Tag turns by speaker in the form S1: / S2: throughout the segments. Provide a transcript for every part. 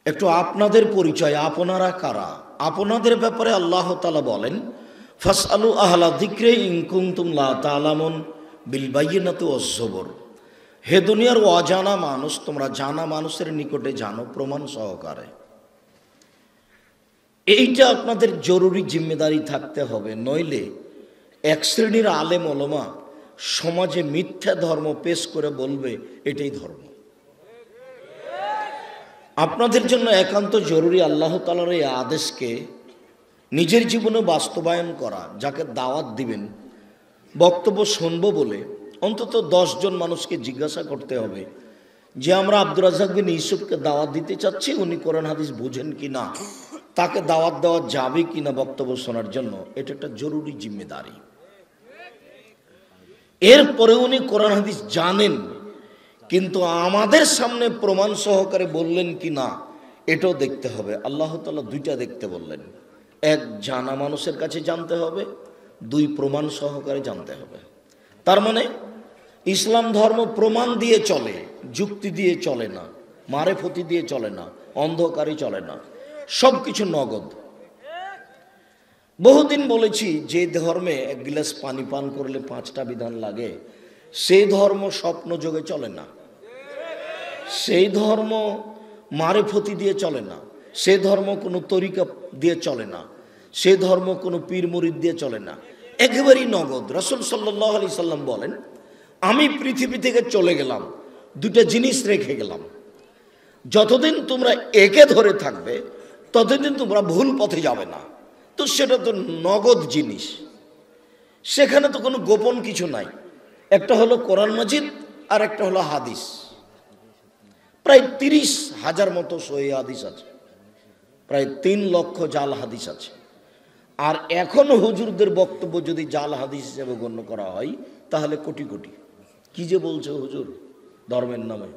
S1: একটু আপনাদের পরিচয়, আপনারা কারা? আপনাদের ব্যাপারে আল্লাহ তাআলা বলেন, ফাসআলু আহলা যিকরি ইন কুনতুম লা তা'লামুন বিল বায়িনাতি ওয়াজ জুবুর। হে দুনিয়ার অজানা মানুষ, তোমরা জানা মানুষের নিকটে জানো প্রমাণ সহকারে। এইটা আপনাদের জরুরি জিম্মেদারি থাকতে হবে, নইলে এক শ্রেণীর আলেম ওলামা সমাজে মিথ্যা ধর্ম পেশ করে বলবে এটাই ধর্ম। আপনাদের জন্য একান্ত জরুরি আল্লাহ তাআলার এই আদেশকে নিজের জীবনে বাস্তবায়ন করা। যাকে দাওয়াত দিবেন, বক্তব্য শুনবো বলে অন্তত 10 জন মানুষকে জিজ্ঞাসা করতে হবে যে আমরা আব্দুর রাজ্জাক বিন ইউসুফকে দাওয়াত দিতে চাচ্ছি, উনি কোরআন হাদিস বুঝেন কি না, তাকে দাওয়াত দেওয়া যাবে কি না বক্তব্য শোনার জন্য। এটা একটা জরুরি জিম্মেদারি। এরপরে উনি কোরআন হাদিস জানেন, কিন্তু আমাদের সামনে প্রমাণ সহকারে বললেন কি না এটাও দেখতে হবে। আল্লাহ তাআলা দুইটা দেখতে বললেন, এক জানা মানুষের কাছে জানতে হবে, 2 প্রমাণ সহকারে জানতে হবে। তার মানে ইসলাম ধর্ম প্রমাণ দিয়ে চলে, যুক্তি দিয়ে চলে না, মারেফতি দিয়ে চলে না, অন্ধকারই চলে না, সব কিছু নগদ। বহুদিন বলেছি, যে ধর্মে 1 গ্লাস পানি পান করলে 5টা বিধান লাগে, সেই ধর্ম স্বপ্ন যোগে চলে না, সেই ধর্ম মারেফতি দিয়ে চলে না, সে ধর্ম কোনো তরিকা দিয়ে চলে না, সে ধর্ম কোনো পীর মুরিদ দিয়ে চলে না, একেবারেই নগদ। রাসূল সাল্লাল্লাহু আলাইহি সাল্লাম বলেন, আমি পৃথিবী থেকে চলে গেলাম, 2টা জিনিস রেখে গেলাম, যতদিন তোমরা একে ধরে থাকবে ততদিন তোমরা ভুল পথে যাবে না। তো সেটা তো নগদ জিনিস, সেখানে তো কোনো গোপন কিছু নাই। একটা হলো কোরআন মাজিদ, আর একটা হলো হাদিস। প্রায় 30,000 মতো সহিহ হাদিস আছে, প্রায় 3 লক্ষ জাল হাদিস আছে। আর এখনো হুজুরদের বক্তব্য যদি জাল হাদিস হিসেবে গণ্য করা হয় তাহলে কোটি কোটি। কি যে বলছে হুজুর ধর্মের নামে,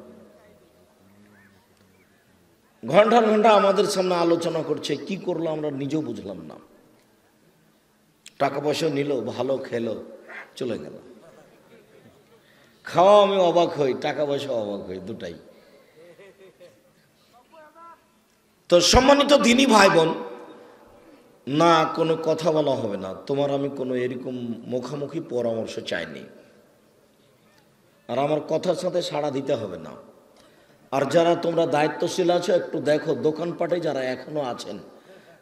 S1: ঘন্টার ঘন্টা আমাদের সামনে আলোচনা করছে, কি করলো আমরা নিজেও বুঝলাম না। টাকা পয়সা নিল, ভালো খেলো, চলে গেল। খাওয়া আমি অবাক হই, টাকা পয়সা অবাক হই, দুটাই। তো সম্মানিত দিনী ভাই বোন, না কোনো কথা বলা হবে না, তোমার আমি কোনো এরকম মুখামুখি পরামর্শ চাইনি, আর আমার কথার সাথে সাড়া দিতে হবে না। আর যারা তোমরা দায়িত্বশীল আছো, একটু দেখো দোকানপাটে যারা এখনো আছেন,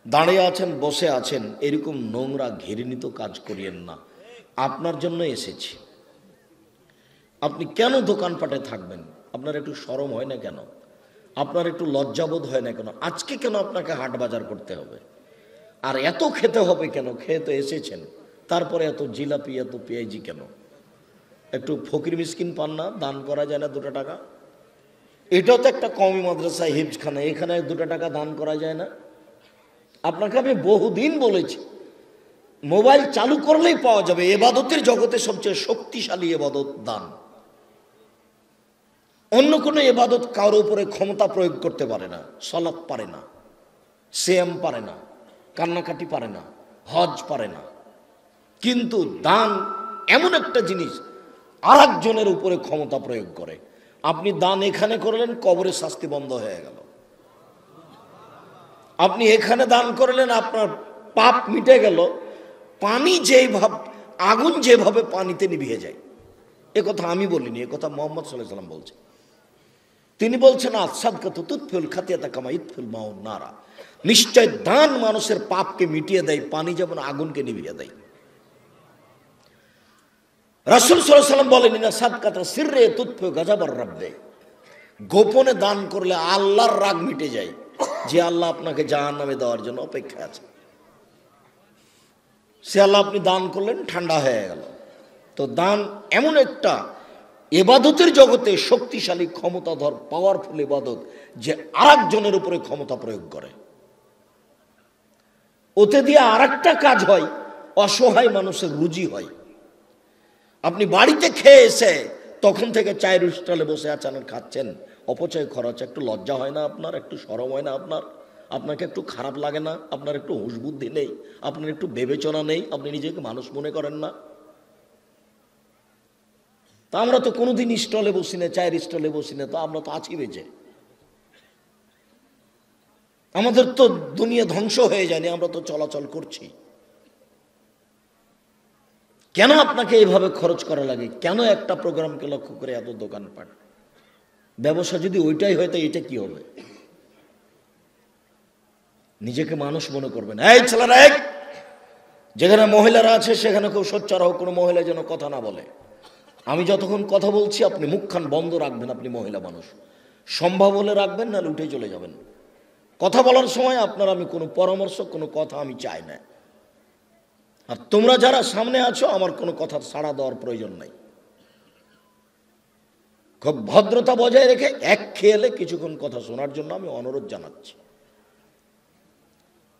S1: দাঁড়িয়ে আছেন, বসে আছেন, এরকম নোংরা ঘৃণিত কাজ করিয়েন না। আপনার জন্য এসেছি, আপনি কেন দোকানপাটে থাকবেন? আপনার একটু শরম হয় না কেন? আপনার একটু লজ্জাবোধ হয় না কেন? আজকে কেন আপনাকে হাট বাজার করতে হবে? আর এত খেতে হবে কেন? খেয়ে তো এসেছেন, তারপরে এত জিলাপি, এত পেঁয়াজি কেন? একটু ফকির মিসকিন পান না? দান করা যায় না 2 টাকা? এটাও তো একটা কওমি মাদ্রাসা, হিফজখানা, এখানে 2 টাকা দান করা যায় না? আপনাকে আমি বহুদিন বলেছি, মোবাইল চালু করলেই পাওয়া যাবে ইবাদতের জগতে সবচেয়ে শক্তিশালী ইবাদত দান। অন্য কোনো ইবাদত কারোর উপরে ক্ষমতা প্রয়োগ করতে পারে না। সালাত পারে না, সিয়াম পারে না, কান্নাকাটি পারে না, হজ পারে না, কিন্তু দান এমন একটা জিনিস আরেকজনের উপরে ক্ষমতা প্রয়োগ করে। আপনি দান এখানে করলেন, কবরে শাস্তি বন্ধ হয়ে গেল। আপনি এখানে দান করলেন, আপনার পাপ মিটে গেল। পানি যেভাবে, আগুন যেভাবে পানিতে নিভিয়ে যায়, এ কথা আমি বলিনি, এ কথা মুহাম্মদ সাল্লাল্লাহু আলাইহি ওয়াসাল্লাম বলছেন। তিনি বলছেন, আসাদকাতু তুতফিউল খাতিয়াতা কামা ইতফিউল মাউন নারা। নিশ্চয় দান মানুষের পাপকে মিটিয়ে দেয়, পানি যেমন আগুনকে নিভিয়ে দেয়। রাসূল সাল্লাল্লাহু আলাইহি ওয়াসাল্লাম বলেন, ইন্না সাদকাতা সিররে তুতফিউ গাযাবার রাব্বে। গোপনে দান করলে আল্লাহর রাগ মিটে যায়, যে আল্লাহ আপনাকে জাহান্নামে দেওয়ার জন্য অপেক্ষায় আছে। সে আল্লাহ আপনি দান করলেন, ঠান্ডা হয়ে গেল। তো দান এমন একটা ইবাদতের জগতে শক্তিশালী ক্ষমতাধর পাওয়ারফুল ইবাদত, যে আরেকজনের উপরে ক্ষমতা প্রয়োগ করে। ওতে দিয়ে আরেকটা কাজ হয়, অসহায় মানুষের রুজি হয়। আপনি বাড়িতে খেয়ে এসে তখন থেকে চায়ের স্টলে বসে আছেন, খাচ্ছেন, অপচয় খরচ। একটু লজ্জা হয় না আপনার? একটু শরম হয় না আপনার? আপনাকে একটু খারাপ লাগে না? আপনার একটু হুঁশ বুদ্ধি নেই? আপনার একটু বিবেচনা নেই? আপনি নিজেকে মানুষ মনে করেন না? তা আমরা তো কোনোদিন স্টলে বসি না, চায়ের স্টলে বসি না, তো আমরা তো আছি বেঁচে। আমাদের তো দুনিয়া ধ্বংস হয়ে যায়নি, আমরা তো চলাচল করছি। কেন আপনাকে এইভাবে খরচ করা লাগে? কেন একটা প্রোগ্রামকে লক্ষ্য করে এত দোকানপাট? ব্যবসা যদি ওইটাই হয় তো এটা কি হবে? নিজেকে মানুষ মনে করবেন। এই ছেলেরা, যেখানে মহিলারা আছে সেখানে কেউ সোচ্চার হোক, কোনো মহিলা যেন কথা না বলে। আমি যতক্ষণ কথা বলছি আপনি মুখখান বন্ধ রাখবেন। আপনি মহিলা মানুষ, সম্ভব হলে রাখবেন, নাহলে উঠে চলে যাবেন। কথা বলার সময় আপনার আমি কোনো পরামর্শ, কোনো কথা আমি চাই না। আর তোমরা যারা সামনে আছো, আমার কোনো কথা সাড়া দেওয়ার প্রয়োজন নাই। খুব ভদ্রতা বজায় রেখে এক খেয়ালে কিছুক্ষণ কথা শোনার জন্য আমি অনুরোধ জানাচ্ছি।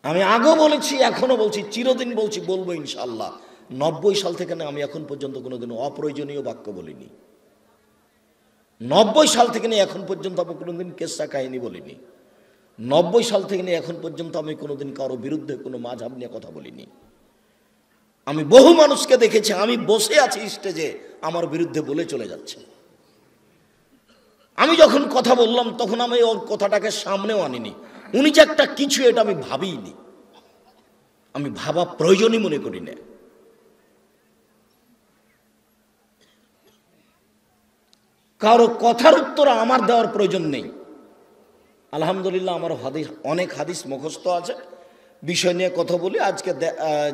S1: আমি আগেও বলেছি, এখনো বলছি, চিরদিন বলছি, বলবো ইনশাআল্লাহ। 90 সাল থেকে না আমি এখন পর্যন্ত কোনোদিন অপ্রয়োজনীয় বাক্য বলিনি। 90 সাল থেকে নিয়ে এখন পর্যন্ত আমি কোনোদিন কেসা কাহিনী বলিনি। 90 সাল থেকে নিয়ে এখন পর্যন্ত আমি কোনোদিন কারো বিরুদ্ধে কোনো মাঝহাব নিয়ে কথা বলিনি। আমি বহু মানুষকে দেখেছি, আমি বসে আছি স্টেজে, আমার বিরুদ্ধে বলে চলে যাচ্ছে। আমি যখন কথা বললাম তখন আমি ওর কথাটাকে সামনেও আনিনি। উনি যে একটা কিছু, এটা আমি ভাবিনি, আমি ভাবা প্রয়োজনই মনে করি না। কারো কথার উত্তর আমার দেওয়ার প্রয়োজন নেই। আলহামদুলিল্লাহ, আমার হাদিস, অনেক হাদিস মুখস্থ আছে, বিষয় নিয়ে কথা বলি। আজকে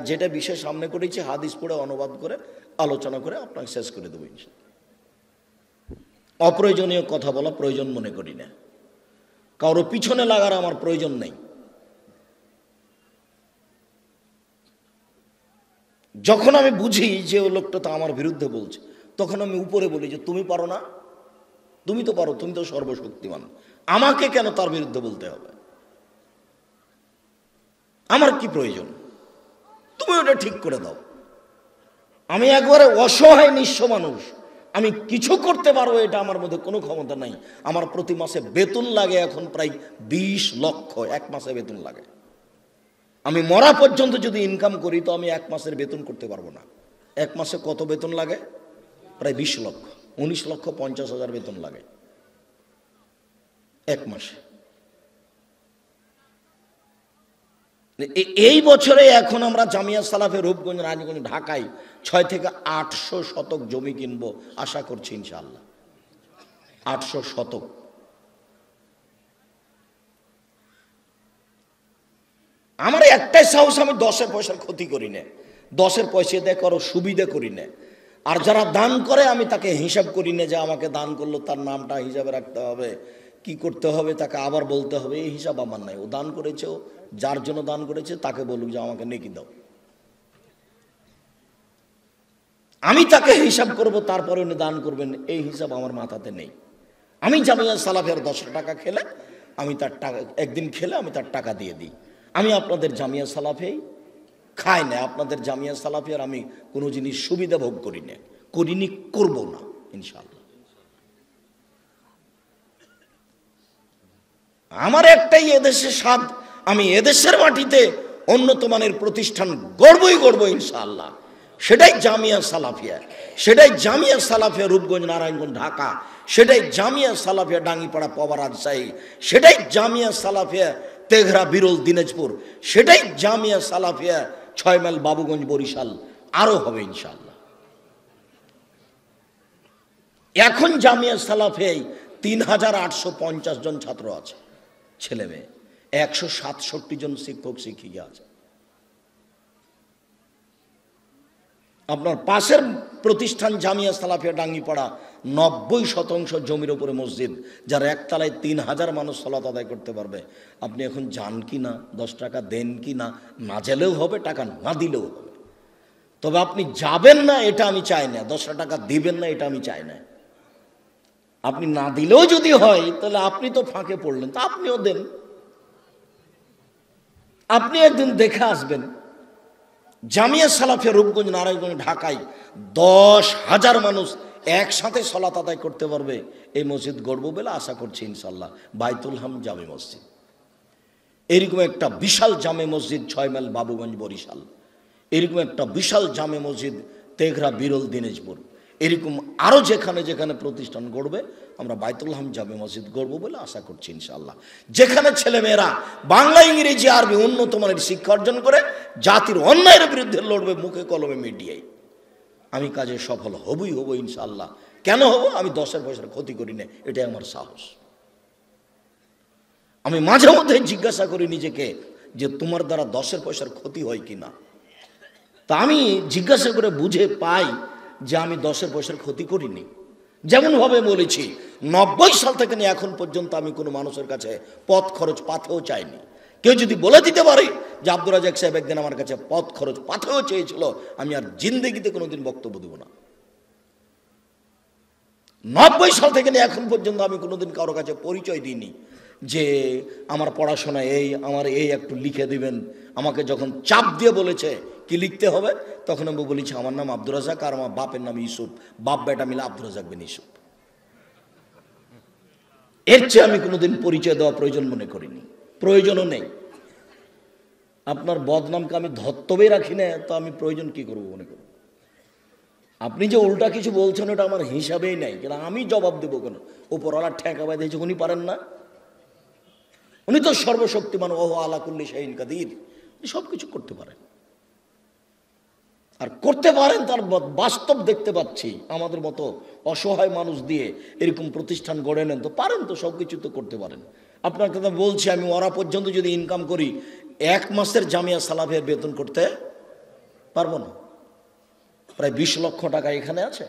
S1: যেটা বিষয় সামনে করেছি, হাদিস পড়ে অনুবাদ করে আলোচনা করে আপনাকে শেষ করে দেবো ইনশাআল্লাহ। অপ্রয়োজনীয় কথা বলা প্রয়োজন মনে করি না, কারো পিছনে লাগার আমার প্রয়োজন নেই। যখন আমি বুঝি যে ও লোকটা তো আমার বিরুদ্ধে বলছে, তখন আমি উপরে বলি যে তুমি পারো না, তুমি তো পারো, তুমি তো সর্বশক্তিমান, আমাকে কেন তার বিরুদ্ধে বলতে হবে? আমার কি প্রয়োজন? তুমি ওটা ঠিক করে দাও। আমি একবারে অসহায় নিঃস্ব মানুষ, আমি কিছু করতে পারবো এটা আমার মধ্যে কোনো ক্ষমতা নাই। আমার প্রতি মাসে বেতন লাগে এখন প্রায় 20 লক্ষ, এক মাসে বেতন লাগে। আমি মরা পর্যন্ত যদি ইনকাম করি তো আমি এক মাসের বেতন করতে পারবো না। এক মাসে কত বেতন লাগে? প্রায় 20 লক্ষ, 19,50,000 বেতন লাগে এক মাসে। এই বছরে এখন আমরা জামিয়া সালাফে রূপগঞ্জ, রাজগঞ্জ, ঢাকায় 6 থেকে 800 শতক জমি কিনবো আশা করছি ইনশাআল্লাহ। 800 শতক। আমার একটাই সাহস, আমি 10 পয়সার ক্ষতি করি না, 10 পয়সা দিয়ে কারো সুবিধা করি না। আর যারা দান করে আমি তাকে হিসাব করি না যে আমাকে দান করলো তার নামটা হিসাবে রাখতে হবে, কি করতে হবে, তাকে আবার বলতে হবে, এই হিসাব আমার নাই। ও দান করেছে, ও যার জন্য দান করেছে তাকে বলুক যে আমাকে নেকি দাও, আমি তাকে হিসাব করব, তারপরে উনি দান করবেন, এই হিসাব আমার মাথাতে নেই। আমি জামিয়া সালাফের 10 টাকা খেলে আমি তার টাকা, একদিন খেলে আমি তার টাকা দিয়ে দিই। আমি আপনাদের জামিয়া সালাফেই খাই না, আপনাদের জামিয়া সালাফের আমি কোনো জিনিস সুবিধা ভোগ করি না, করিনি, করব না ইনশাআল্লাহ। আমার একটাই এদেশে স্বাদ, আমি এদেশের মাটিতে উন্নত মানের প্রতিষ্ঠান গড়বই গড়ব ইনশাআল্লাহ। সেটাই জামিয়া সালাফিয়া, সেটাই জামিয়া সালাফিয়া রূপগঞ্জ, নারায়ণগঞ্জ, ঢাকা, সেটাই জামিয়া সালাফিয়া ডাঙ্গিপাড়া, পাবা, রাজশাহী, সেটাই জামিয়া সালাফিয়া তেঘরা, বিরল, দিনাজপুর, সেটাই জামিয়া সালাফিয়া 6 মাইল, বাবুগঞ্জ, বরিশাল, আরো হবে ইনশাআল্লাহ। এখন জামিয়া সালাফিয়ায় 3850 জন ছাত্র আছে, ছেলে মেয়ে, 167 জন শিক্ষক শিক্ষিকা আছে। আপনার পাশের প্রতিষ্ঠান জামিয়া সালাফিয়া ডাঙ্গিপাড়া, 90% জমির উপরে মসজিদ, যার একতলায় 3000 মানুষ সালাত আদায় করতে পারবে। আপনি এখন যান কি না, 10 টাকা দেন কি না, না গেলেও হবে, টাকা না দিলেও হবে, তবে আপনি যাবেন না এটা আমি চাই না, 10 টাকা দিবেন না এটা আমি চাই না। আপনি না দিলেও যদি হয় তাহলে আপনি তো ফাঁকে পড়লেন, তা আপনিও দেন। আপনি একদিন দেখে আসবেন জামিয়া সালাফিয়া রূপগঞ্জ, নারায়ণগঞ্জ, ঢাকায় 10,000 মানুষ একসাথে সালাত আদায় করতে পারবে, এই মসজিদ গড়ব বলে আশা করছি ইনশাআল্লাহ। বাইতুল হাম জামে মসজিদ, এরকম একটা বিশাল জামে মসজিদ 6 মাইল, বাবুগঞ্জ, বরিশাল, এরকম একটা বিশাল জামে মসজিদ তেঘরা, বিরল, দিনাজপুর, এরকম আরও যেখানে যেখানে প্রতিষ্ঠান গড়বে আমরা বাইতুল হাম জামে মসজিদ গড়ব বলে আশা করছি ইনশাআল্লাহ। যেখানে ছেলেমেয়েরা বাংলা, ইংরেজি, আরবি উন্নত মানের শিক্ষা অর্জন করে জাতির অন্যায়ের বিরুদ্ধে লড়বে মুখে কলমে মিডিয়ায়, আমি কাজে সফল হবই হব ইনশাআল্লাহ। কেন হব? আমি 10 পয়সার ক্ষতি করি না, এটাই আমার সাহস। আমি মাঝে মধ্যে জিজ্ঞাসা করি নিজেকে যে তোমার দ্বারা 10 পয়সার ক্ষতি হয় কি না। তা আমি জিজ্ঞাসা করে বুঝে পাই যে আমি 10 পয়সার ক্ষতি করিনি। যেমনভাবে বলেছি 90 সাল থেকে নিয়ে এখন পর্যন্ত আমি কোনো মানুষের কাছে পথ খরচ পাথেও চাইনি। কেউ যদি বলে দিতে পারে যে আব্দুর রাজ্জাক সাহেব একদিন আমার কাছে পথ খরচ পাথেও চেয়েছিল, আমি আর জিন্দেগিতে কোনোদিন বক্তব্য দেব না। 90 সাল থেকে নিয়ে এখন পর্যন্ত আমি কোনোদিন কারো কাছে পরিচয় দিইনি যে আমার পড়াশোনা এই, আমার এই একটু লিখে দিবেন। আমাকে যখন চাপ দিয়ে বলেছে কি লিখতে হবে, তখন আমি বলেছি আমার নাম আব্দুর রাজ্জাক আর আমার বাপের নাম ইউসুফ, বাপ বেটা মিলে আব্দুর রাজ্জাক বিন ইউসুফ। এর চেয়ে আমি কোনোদিন পরিচয় দেওয়া প্রয়োজন মনে করিনি, প্রয়োজনও নেই। আপনার বদনামকে আমি ধত্তবে রাখি না, তো আমি প্রয়োজন কি করবো মনে করব? আপনি যে উল্টা কিছু বলছেন ওটা আমার হিসাবেই নাই, কেন আমি জবাব দেবো কেন? উপরওয়ালা ঠেকা বাই দিয়েছে, উনি পারেন না? উনি তো সর্বশক্তিমান, ওহ আলা কুল্লি শাইইন কাদির, উনি সব কিছু করতে পারেন। আর করতে পারেন তার বাস্তব দেখতে পাচ্ছি। আমাদের মতো অসহায় মানুষ দিয়ে এরকম প্রতিষ্ঠান গড়ে নেন তো পারেন, তো সব কিছু তো করতে পারেন। আপনার কথা বলছি, আমি ওরা পর্যন্ত যদি ইনকাম করি 1 মাসের জামিয়া সালাফের বেতন করতে পারবো না। প্রায় 20 লক্ষ টাকা এখানে আছে,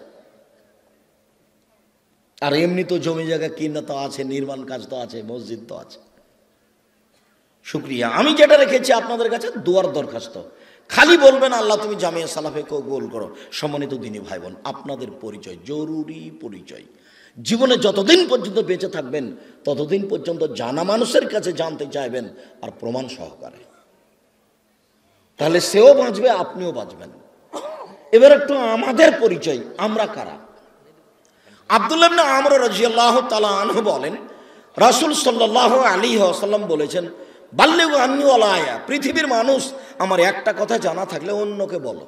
S1: আর এমনি তো জমি জায়গা কিনা তো আছে, নির্মাণ কাজ তো আছে, মসজিদ তো আছে। শুক্রিয়া। আমি যেটা রেখেছি আপনাদের কাছে দুয়ার দরখাস্ত, খালি বলবেন আল্লাহ তুমি জামিয়া সালাফে কবুল করো। সম্মানিত দিনী ভাই বোন, আপনাদের পরিচয় জরুরি পরিচয়। জীবনে যতদিন পর্যন্ত বেঁচে থাকবেন ততদিন পর্যন্ত জানা মানুষের কাছে জানতে চাইবেন, আর প্রমাণ সহকারে, তাহলে সেও বাঁচবে আপনিও বাঁচবেন। এবার একটু আমাদের পরিচয়, আমরা কারা। আব্দুল্লাহ ইবনে আমর রাদিয়াল্লাহু তাআলা আনহু বলেন, রাসূল সাল্লাল্লাহু আলাইহি ওয়াসাল্লাম বলেছেন, বাল্লিগু আন্নী ওয়ালা আয়া, পৃথিবীর মানুষ আমার একটা কথা জানা থাকলে অন্যকে বলো।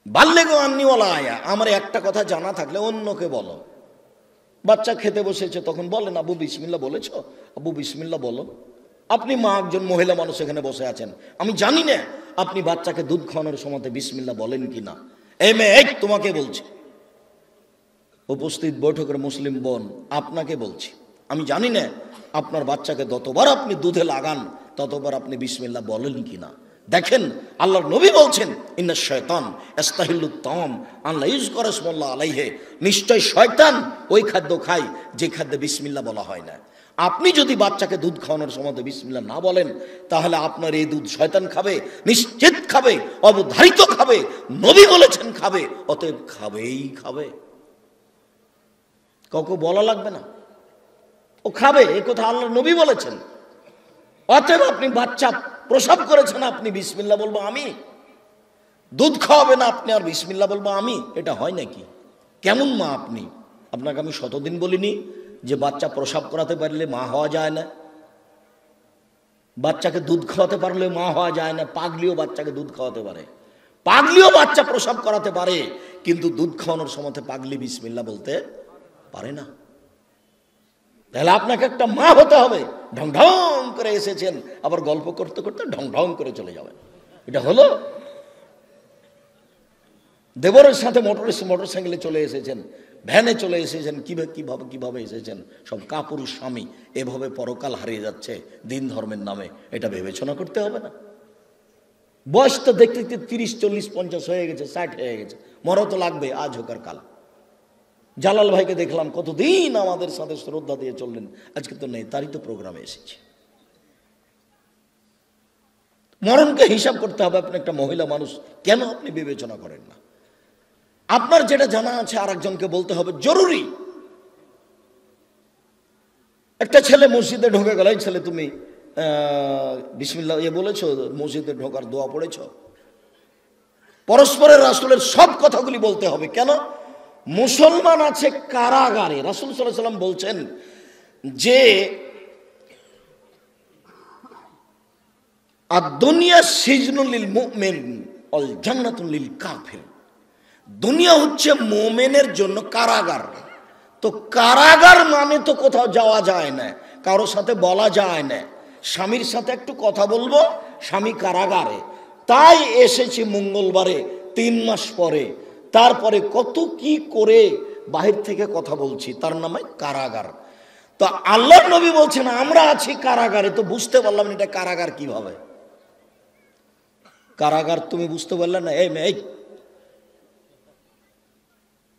S1: বাল্লিগু আন্নী ওয়ালা আয়া, আমার একটা কথা জানা থাকলে অন্যকে বলো। বাচ্চা খেতে বসেছে, তখন বলেন আবু বিসমিল্লাহ বলেছ, আবু বিসমিল্লাহ বলো। আপনি মা, একজন মহিলা মানুষ এখানে বসে আছেন, আমি জানি না আপনি বাচ্চাকে দুধ খাওয়ানোর সময় বিসমিল্লাহ বলেন কিনা। এই মেয়ে, এই তোমাকে বলছি, উপস্থিত বৈঠকের মুসলিম বোন আপনাকে বলছি, আমি জানি না আপনার বাচ্চাকে যতবার আপনি দুধে লাগান ততবার আপনি বিসমিল্লাহ বলেন কিনা। দেখেন আল্লাহর নবী বলছেন, ইন্না শায়তান ইস্তাহিল্লুত তাম আন লা ইযকারা ইসমুল্লাহ আলাইহি, নিশ্চয় শয়তান ওই খাদ্য খায় যে খাদ্যে বিসমিল্লাহ বলা হয় না। আপনি যদি বাচ্চাকে দুধ খাওয়ানোর সময় বিসমিল্লাহ না বলেন, তাহলে আপনার এই দুধ শয়তান খাবে, নিশ্চিত খাবে, অবধারিত খাবে, নবী বলেছেন খাবে, অতএব খাবেই খাবে, কাউকে বলা লাগবে না, ও খাবে, এ কথা আল্লাহর নবী বলেছেন। অতএব আপনি বাচ্চা প্রসব করেছেন, আপনি বিসমিল্লাহ বলবো আমি, দুধ খাওয়াবেন আপনি আর বিসমিল্লাহ বলবো আমি, এটা হয় নাকি? কেমন মা আপনি? আপনাকে আমি শতদিন বলিনি যে বাচ্চা প্রসব করাতে পারলে মা হওয়া যায় না, বাচ্চাকে দুধ খাওয়াতে পারলে মা হওয়া যায় না। পাগলিও বাচ্চাকে দুধ খাওয়াতে পারে, পাগলিও বাচ্চা প্রসব করাতে পারে, কিন্তু দুধ খাওয়ানোর সময় পাগলি বিসমিল্লাহ বলতে পারে না। তাহলে আপনাকে একটা মা হতে হবে। ঢং ঢং করে এসেছেন, আবার গল্প করতে করতে ঢং ঢং করে চলে যাবেন, এটা হলো? দেবরের সাথে মোটরসাইকেলে চলে এসেছেন, ভ্যানে চলে এসেছেন, কিভাবে এসেছেন, সব কাপুরুষ স্বামী, এভাবে পরকাল হারিয়ে যাচ্ছে দিন ধর্মের নামে, এটা বিবেচনা করতে হবে না? বয়স তো দেখতে দেখতে 30, 40, 50 হয়ে গেছে, 60 হয়ে গেছে, মরা তো লাগবে, আজ হোক আর কাল। জালাল ভাইকে দেখলাম কতদিন আমাদের সাথে শ্রদ্ধা দিয়ে চললেন, আজকে তো নেই, তারই তো প্রোগ্রামে এসেছে। মরণকে হিসাব করতে হবে। আপনি একটা মহিলা মানুষ, কেন আপনি বিবেচনা করেন না? আপনার যেটা জানা আছে আর একজনকে বলতে হবে, জরুরি। একটা ছেলে মসজিদে ঢুকে গেল, এই ছেলে তুমি বিসমিল্লাহ বলেছো, মসজিদে ঢোকার দোয়া পড়েছ? পরস্পরের রাসূলের সব কথাগুলি বলতে হবে। কেন? মুসলমান আছে কারাগারে। রাসূল সাল্লাল্লাহু আলাইহি ওয়াসাল্লাম বলছেন যে আদ-দুনিয়া সিজনুল লিল মুমিন ওয়াল জান্নাতুল লিল কাফির। দুনিয়া হচ্ছে মোমেনের জন্য কারাগার। তো কারাগার মানে তো কোথাও যাওয়া যায় না, কারোর সাথে বলা যায় না, স্বামীর সাথে একটু কথা বলবো, স্বামী কারাগারে। তাই এসেছি মঙ্গলবারে 3 মাস পরে, তারপরে কত কি করে বাহির থেকে কথা বলছি, তার নামে কারাগার। তো আল্লাহর নবী বলছেন আমরা আছি কারাগারে। তো বুঝতে পারলাম না এটা কারাগার কিভাবে। কারাগার তুমি বুঝতে পারলে না? এই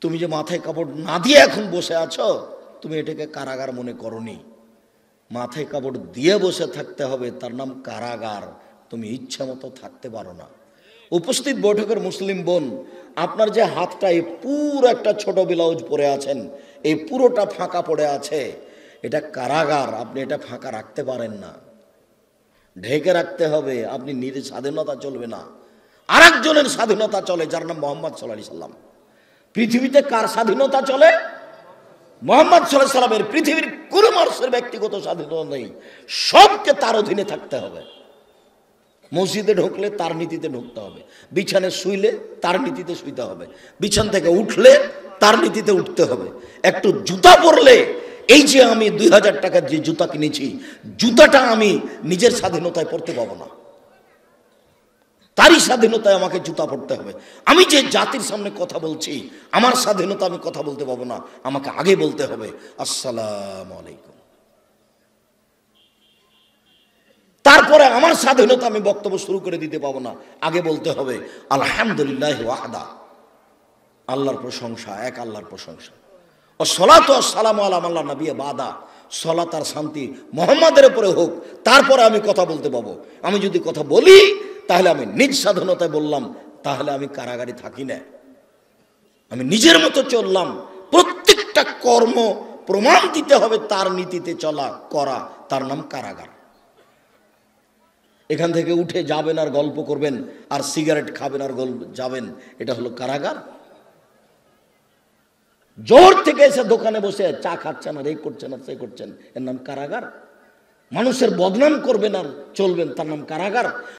S1: তুমি যে মাথায় কাপড় না দিয়ে এখন বসে আছো, তুমি এটাকে কারাগার মনে করনি। মাথায় কাপড় দিয়ে বসে থাকতে হবে, তার নাম কারাগার। তুমি ইচ্ছা মতো থাকতে পারো না। উপস্থিত বৈঠকের মুসলিম বোন, আপনার যে হাতটা এই পুরো একটা ছোট ব্লাউজ পরে আছেন, এই পুরোটা ফাঁকা পড়ে আছে, এটা কারাগার। আপনি এটা ফাঁকা রাখতে পারেন না, ঢেকে রাখতে হবে। আপনি নিজের স্বাধীনতা চলবে না, আরেকজনের স্বাধীনতা চলে, যার নাম মোহাম্মদ সাল্লাল্লাহু আলাইহি সাল্লাম। পৃথিবীতে কার স্বাধীনতা চলে? মোহাম্মদ সাল্লাল্লাহু আলাইহি সাল্লামের। পৃথিবীর কোনো মানুষের ব্যক্তিগত স্বাধীনতা নেই, সবকে তার অধীনে থাকতে হবে। মসজিদে ঢুকলে তার নীতিতে ঢুকতে হবে, বিছানে শুইলে তার নীতিতে শুইতে হবে, বিছান থেকে উঠলে তার নীতিতে উঠতে হবে। একটু জুতা পরলে, এই যে আমি 2000 টাকার যে জুতা কিনেছি, জুতাটা আমি নিজের স্বাধীনতায় পরতে পাবো না, তারই স্বাধীনতায় আমাকে জুতা পরতে হবে। আমি যে জাতির সামনে কথা বলছি, আমার স্বাধীনতা আমি কথা বলতে পাবো না, আমাকে আগে বলতে হবে আসসালামু আলাইকুম। তারপরে আমার স্বাধীনতা আমি বক্তব্য শুরু করে দিতে পাবো না, আগে বলতে হবে আলহামদুলিল্লাহ ওয়াহদা, আল্লাহর প্রশংসা, এক আল্লাহর প্রশংসা। ও সলাতু আসসালামু আলা মান লা নবিয়্যা বাদা, সলাত আর শান্তি মুহাম্মাদের উপরে হোক, তারপরে আমি কথা বলতে পাবো। আমি যদি কথা বলি তাহলে আমি নিজ স্বাধীনতায় বললাম, তাহলে আমি কারাগারে থাকি না, আমি নিজের মতো চললাম। প্রত্যেকটা কর্ম প্রমাণ দিতে হবে তার নীতিতে চলা করা, তার নাম কারাগার। এখান থেকে উঠে যাবেন আর গল্প করবেন, আর সিগারেট খাবেন আর গল্প যাবেন, এটা হলো কারাগার। জোর থেকে এসে দোকানে বসে চা খাচ্ছেন আর এই করছেন আর সেই করছেন, এর নাম কারাগার। মানুষের বদনাম করবেন আর চলবেন, তার নাম কারাগার।